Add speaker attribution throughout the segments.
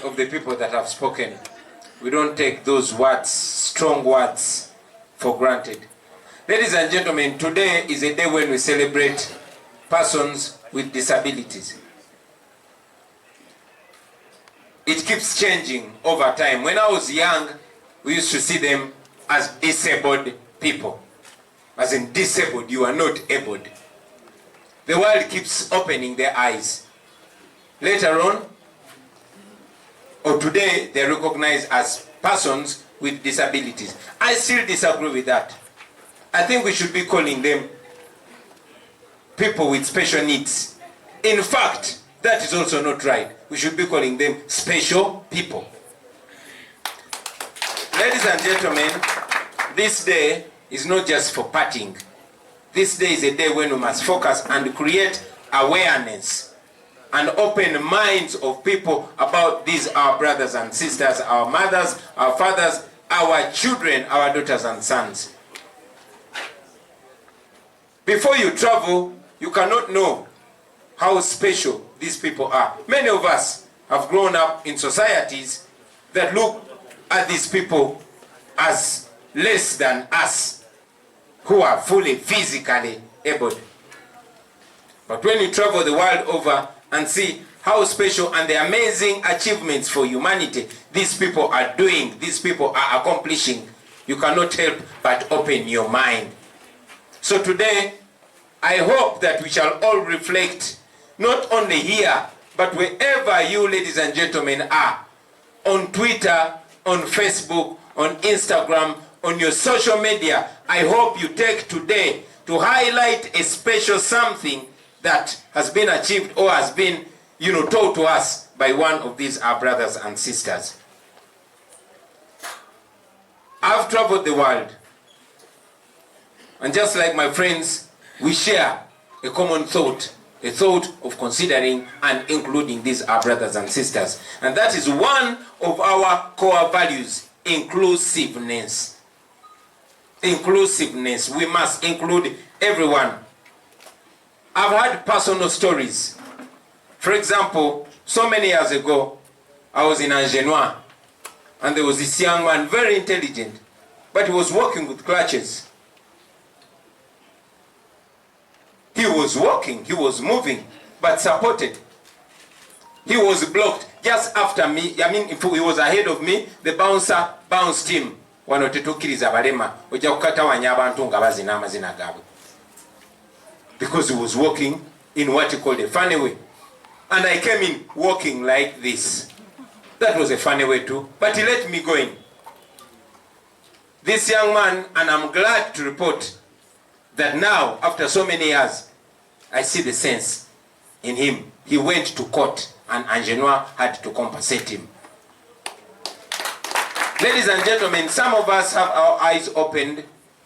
Speaker 1: of the people that have spoken. We don't take those words, strong words, for granted. Ladies and gentlemen, today is a day when we celebrate persons with disabilities. It keeps changing over time. When I was young, we used to see them as disabled people. As in disabled, you are not able. The world keeps opening their eyes. Later on, or today, they are recognized as persons with disabilities. I still disagree with that. I think we should be calling them people with special needs. In fact, that is also not right. We should be calling them special people. Ladies and gentlemen, this day is not just for partying. This day is a day when we must focus and create awareness and open minds of people about these our brothers and sisters, our mothers, our fathers, our children, our daughters and sons. Before you travel, you cannot know how special these people are. Many of us have grown up in societies that look at these people as less than us, who are fully physically able. But when you travel the world over and see how special and the amazing achievements for humanity these people are doing, these people are accomplishing, you cannot help but open your mind. So today, I hope that we shall all reflect, not only here, but wherever you, ladies and gentlemen, are, on Twitter, on Facebook, on Instagram, on your social media. I hope you take today to highlight a special something that has been achieved or has been, taught to us by one of these our brothers and sisters. I've traveled the world, and just like my friends, we share a common thought, a thought of considering and including these our brothers and sisters. And that is one of our core values, inclusiveness. Inclusiveness. We must include everyone. I've had personal stories. For example, so many years ago, I was in Angenois, and there was this young man, very intelligent, but he was walking with crutches. He was walking, he was moving, but supported. He was blocked just after me. I mean, if he was ahead of me, the bouncer bounced him. Wano tetukiriza balema ojja kukatawanya abantu nga bazina amazina gaabwe, because he was walking in what he called a funny way, and I came in walking like this. That was a funny way too, but he let me go in. This young man, and I'm glad to report that now, after so many years, I see the sense in him. He went to court, and Angenois had to compensate him. Ladies and gentlemen, some of us have our eyes opened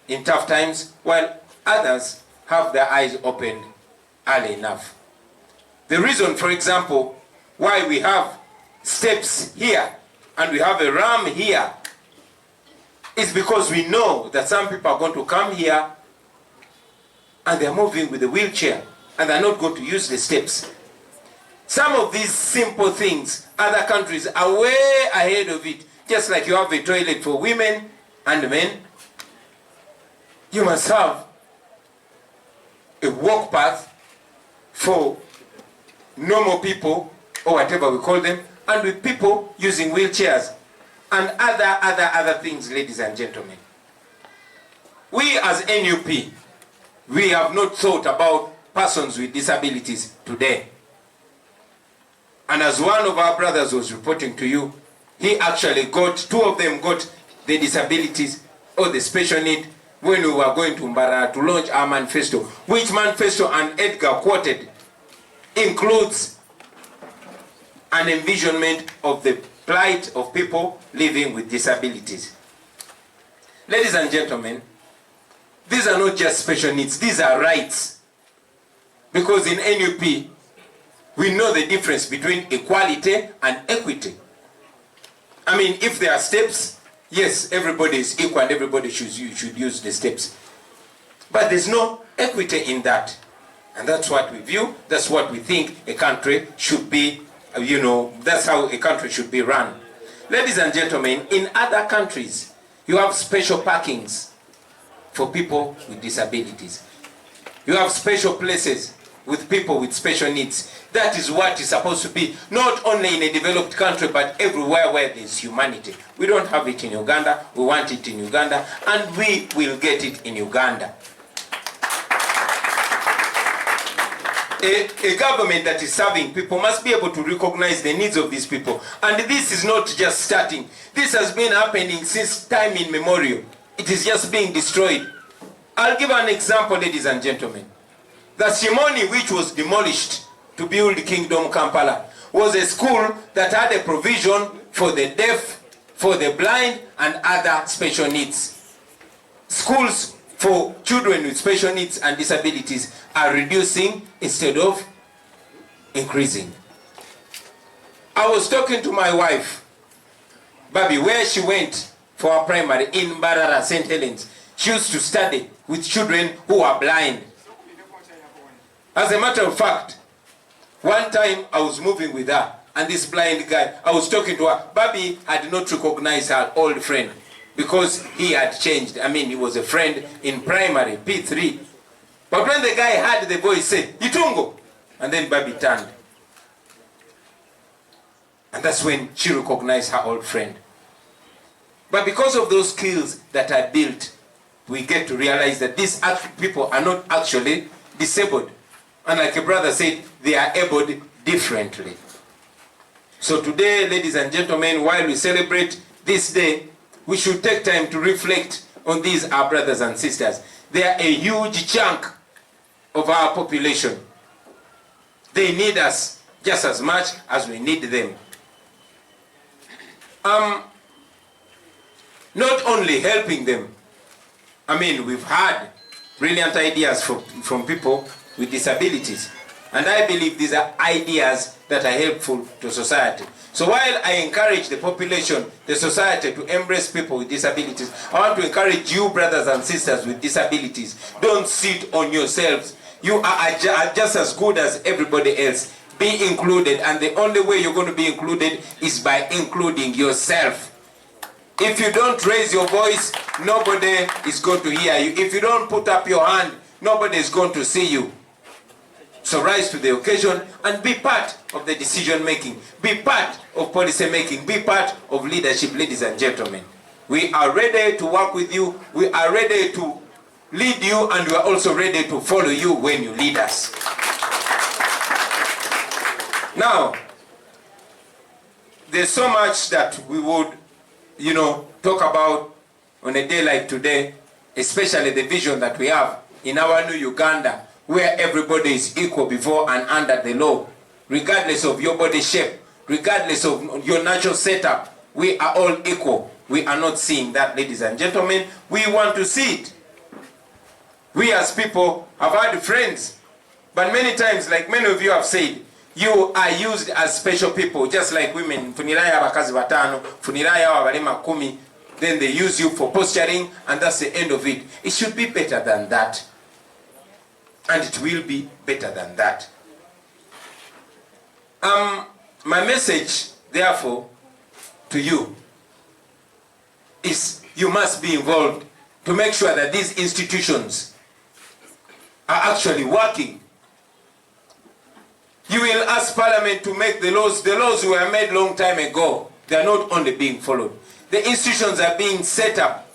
Speaker 1: in tough times, while others have their eyes opened early enough. The reason, for example, why we have steps here and we have a ramp here is because we know that some people are going to come here and they're moving with a wheelchair and they're not going to use the steps. Some of these simple things, other countries are way ahead of it. Just like you have a toilet for women and men, you must have a walk path for normal people, or whatever we call them, and with people using wheelchairs and other things, ladies and gentlemen. We as NUP, we have not thought about persons with disabilities today. And as one of our brothers was reporting to you, he actually two of them got the disabilities or the special need when we were going to Mbara to launch our manifesto, which manifesto, and Edgar quoted, includes an envisionment of the plight of people living with disabilities. Ladies and gentlemen, these are not just special needs, these are rights. Because in NUP, we know the difference between equality and equity. I mean, if there are steps, yes, everybody is equal and everybody should use the steps. But there's no equity in that. And that's what we view, that's what we think a country should be that's how a country should be run. Ladies and gentlemen, in other countries, you have special parkings for people with disabilities. You have special places with people with special needs. That is what is supposed to be, not only in a developed country, but everywhere where there is humanity. We don't have it in Uganda. We want it in Uganda, and we will get it in Uganda. A government that is serving people must be able to recognize the needs of these people. And this is not just starting. This has been happening since time immemorial. It is just being destroyed. I'll give an example, ladies and gentlemen. The Shimoni, which was demolished to build Kingdom Kampala, was a school that had a provision for the deaf, for the blind, and other special needs. Schools for children with special needs and disabilities are reducing instead of increasing. I was talking to my wife, Babi, where she went for her primary in Barara, St. Helens. She used to study with children who are blind. As a matter of fact, one time I was moving with her, and this blind guy, I was talking to her. Babi had not recognized her old friend because he had changed. I mean, he was a friend in primary, P3. But when the guy heard the voice, he said, Itungo. And then Babi turned. And that's when she recognized her old friend. But because of those skills that are built, we get to realize that these people are not actually disabled. And like a brother said, they are abled differently. So today, ladies and gentlemen, while we celebrate this day, we should take time to reflect on these, our brothers and sisters. They are a huge chunk of our population. They need us just as much as we need them. Not only helping them, I mean, we've had brilliant ideas from people with disabilities. And I believe these are ideas that are helpful to society. So while I encourage the population, the society to embrace people with disabilities, I want to encourage you, brothers and sisters with disabilities. Don't sit on yourselves. You are just as good as everybody else. Be included, and the only way you're going to be included is by including yourself. If you don't raise your voice, nobody is going to hear you. If you don't put up your hand, nobody is going to see you. So rise to the occasion and be part of the decision making. Be part of policy making. Be part of leadership, ladies and gentlemen. We are ready to work with you. We are ready to lead you, and we are also ready to follow you when you lead us. Now, there's so much that we would, talk about on a day like today, especially the vision that we have in our new Uganda, where everybody is equal before and under the law, regardless of your body shape, regardless of your natural setup. We are all equal. We are not seeing that, ladies and gentlemen. We want to see it. We as people have had friends, but many times, like many of you have said, you are used as special people, just like women. Funiraya abakazi batano, funiraya abalema 10. Then they use you for posturing, and that's the end of it. It should be better than that. And it will be better than that. My message, therefore, to you is you must be involved to make sure that these institutions are actually working. You will ask Parliament to make the laws. The laws were made long time ago. They are not only being followed. The institutions are being set up.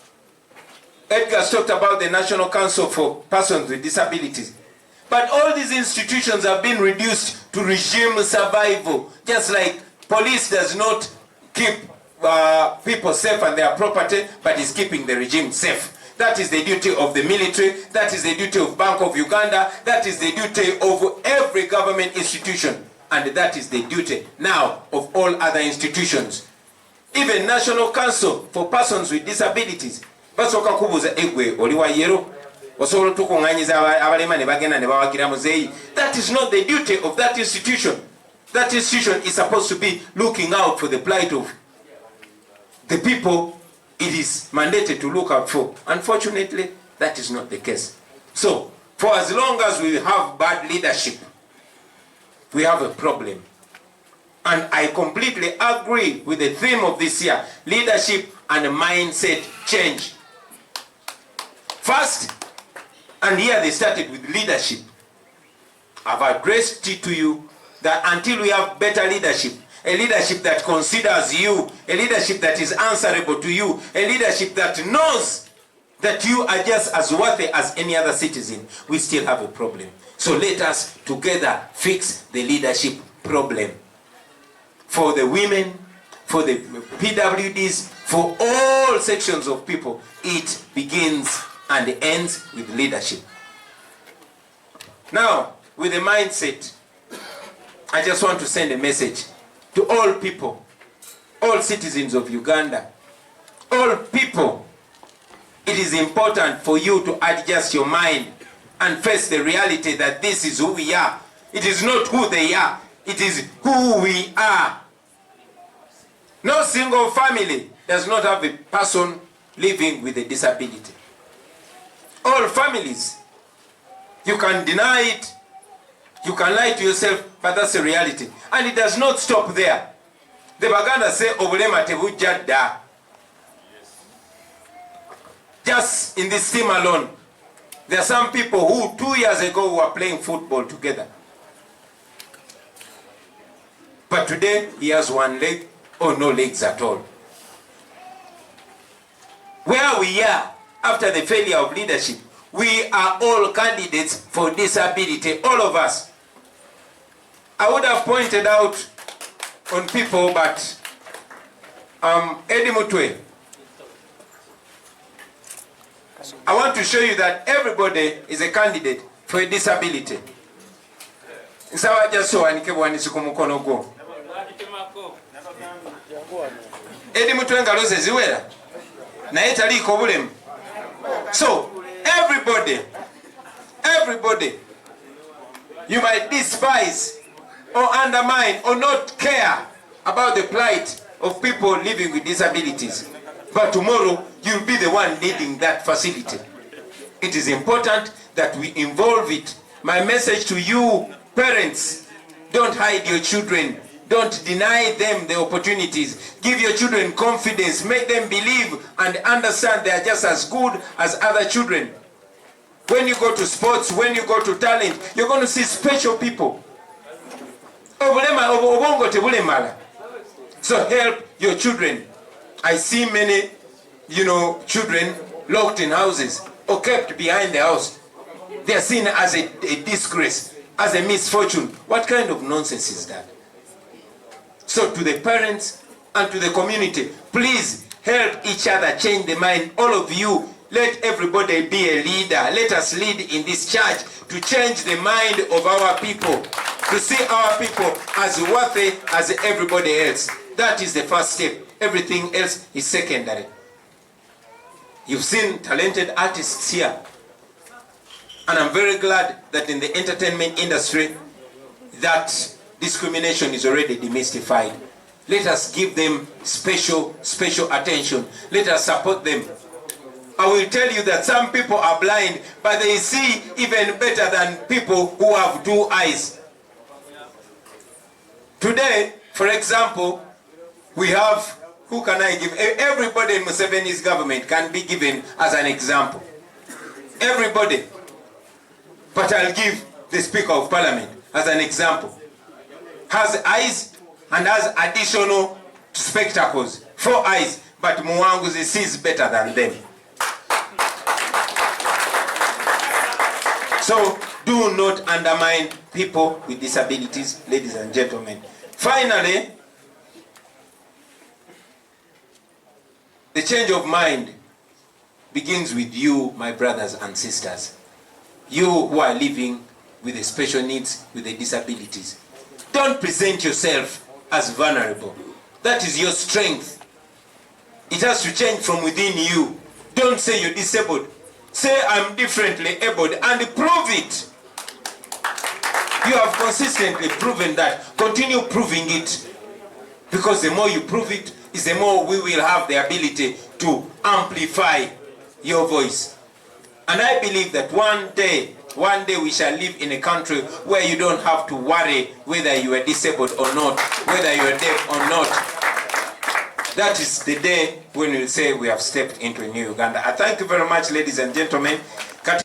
Speaker 1: Edgar's talked about the National Council for Persons with Disabilities. But all these institutions have been reduced to regime survival. Just like police does not keep people safe and their property, but is keeping the regime safe. That is the duty of the military. That is the duty of Bank of Uganda. That is the duty of every government institution. And that is the duty now of all other institutions. Even National Council for Persons with Disabilities. Basoka kubuza egwe oliwa yero. That is not the duty of that institution. That institution is supposed to be looking out for the plight of the people it is mandated to look out for. Unfortunately, that is not the case. So, for as long as we have bad leadership, we have a problem. And I completely agree with the theme of this year, leadership and mindset change. First, and here they started with leadership. I've addressed it to you that until we have better leadership, a leadership that considers you, a leadership that is answerable to you, a leadership that knows that you are just as worthy as any other citizen, we still have a problem. So let us together fix the leadership problem. For the women, for the PWDs, for all sections of people, it begins and ends with leadership. Now, with the mindset, I just want to send a message to all people, all citizens of Uganda, all people. It is important for you to adjust your mind and face the reality that this is who we are. It is not who they are, it is who we are. No single family does not have a person living with a disability. All families. You can deny it, you can lie to yourself, but that's a reality. And it does not stop there. The Baganda say, Okweddiza tebujjadda. Just in this team alone, there are some people who 2 years ago were playing football together. But today, he has one leg or no legs at all. Where we are, after the failure of leadership, we are all candidates for disability, all of us. I would have pointed out on people, but Eddie Mutwe, I want to show you that everybody is a candidate for a disability. Nsawa jaso anike bwanisi ku mukono gwo. Eddie Mutwe ngalo ze ziwera. Naye taliko bulemu. So, everybody, you might despise or undermine or not care about the plight of people living with disabilities. But tomorrow, you'll be the one leading that facility. It is important that we involve it. My message to you, parents, don't hide your children. Don't deny them the opportunities. Give your children confidence. Make them believe and understand they are just as good as other children. When you go to sports, when you go to talent, you're going to see special people. So help your children. I see many, children locked in houses or kept behind the house. They are seen as a disgrace, as a misfortune. What kind of nonsense is that? So to the parents and to the community, please help each other change the mind. All of you, let everybody be a leader. Let us lead in this charge to change the mind of our people, to see our people as worthy as everybody else. That is the first step. Everything else is secondary. You've seen talented artists here. And I'm very glad that in the entertainment industry, that discrimination is already demystified. Let us give them special attention. Let us support them. I will tell you that some people are blind, but they see even better than people who have 2 eyes. Today, for example, we have, who can I give? Everybody in Museveni's government can be given as an example. Everybody. But I'll give the Speaker of Parliament as an example. Has eyes and has additional spectacles. 4 eyes, but Muwanguzi sees better than them. So do not undermine people with disabilities, ladies and gentlemen. Finally, the change of mind begins with you, my brothers and sisters. You who are living with the special needs, with the disabilities. Don't present yourself as vulnerable. That is your strength. It has to change from within you. Don't say you're disabled. Say I'm differently abled and prove it. You have consistently proven that. Continue proving it. Because the more you prove it, is the more we will have the ability to amplify your voice. And I believe that one day One day we shall live in a country where you don't have to worry whether you are disabled or not, whether you are deaf or not. That is the day when we say we have stepped into a new Uganda. I thank you very much, ladies and gentlemen.